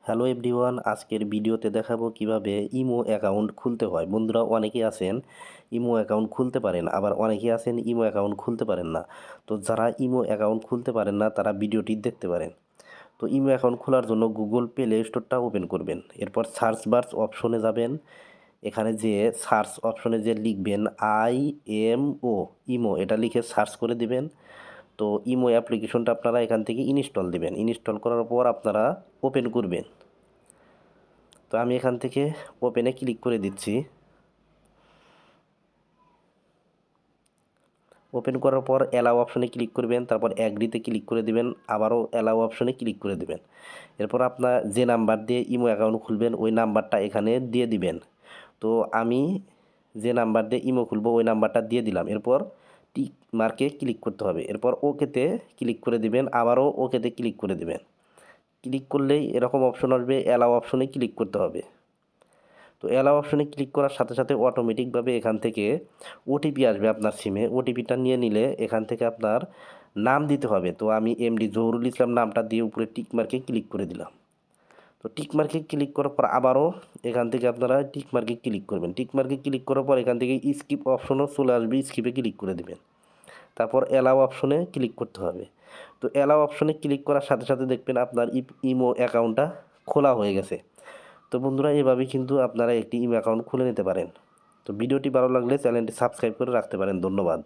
Hello everyone, আজকের ভিডিওতে দেখাবো কিভাবে ইমো অ্যাকাউন্ট খুলতে হয়। বন্ধুরা অনেকেই আছেন ইমো অ্যাকাউন্ট খুলতে পারেন, আবার অনেকেই আছেন ইমো অ্যাকাউন্ট খুলতে পারেন না। তো যারা ইমো অ্যাকাউন্ট খুলতে পারেন না তারা ভিডিওটি দেখতে পারেন। তো ইমো অ্যাকাউন্ট খোলার জন্য গুগল প্লে স্টোরটা ওপেন করবেন, এরপর সার্চ বার অপশনে যাবেন। এখানে যে সার্চ অপশনে যে লিখবেন IMO ইমো, এটা লিখে সার্চ করে দিবেন। তো ইমো অ্যাপ্লিকেশনটা আপনারা এখান থেকে ইনস্টল দিবেন। ইনস্টল করার পর আপনারা ওপেন করবেন। তো আমি এখান থেকে ওপেনে ক্লিক করে দিচ্ছি। ওপেন করার পর অ্যালাউ অপশনে ক্লিক করবেন, তারপর অ্যাগ্রিতে ক্লিক করে দিবেন, আবারও অ্যালাউ অপশনে ক্লিক করে দিবেন। এরপর আপনার যে নাম্বার দিয়ে ইমো অ্যাকাউন্ট খুলবেন ওই নাম্বারটা এখানে দিয়ে দিবেন। তো আমি যে নাম্বার দিয়ে ইমো খুলবো ওই নাম্বারটা দিয়ে দিলাম। এরপর টিক মার্কে ক্লিক করতে হবে, এরপর ওকেতে ক্লিক করে দিবেন, আবারও ওকেতে ক্লিক করে দিবেন। ক্লিক করলেই এরকম অপশন আসবে, অ্যালাউ অপশনে ক্লিক করতে হবে। তো অ্যালাউ অপশনে ক্লিক করার সাথে সাথে অটোমেটিকভাবে এখান থেকে ওটিপি আসবে আপনার সিমে। ওটিপিটা নিয়ে নিলে এখান থেকে আপনার নাম দিতে হবে। তো আমি এমডি জহুরুল ইসলাম নামটা দিয়ে উপরে টিক মার্কে ক্লিক করে দিলাম। তো টিক মার্কে ক্লিক করার পর আবারও এখান থেকে আপনারা টিক মার্কে ক্লিক করবেন। টিক মার্কে ক্লিক করার পর এখান থেকে স্কিপ অপশনও চলে আসবে, স্কিপে ক্লিক করে দেবেন। তারপর অ্যালাউ অপশনে ক্লিক করতে হবে। তো অ্যালাউ অপশনে ক্লিক করার সাথে সাথে দেখবেন আপনার ইমো অ্যাকাউন্টটা খোলা হয়ে গেছে। তো বন্ধুরা এভাবেই কিন্তু আপনারা একটি ইমো অ্যাকাউন্ট খুলে নিতে পারেন। তো ভিডিওটি ভালো লাগলে চ্যানেলটি সাবস্ক্রাইব করে রাখতে পারেন। ধন্যবাদ।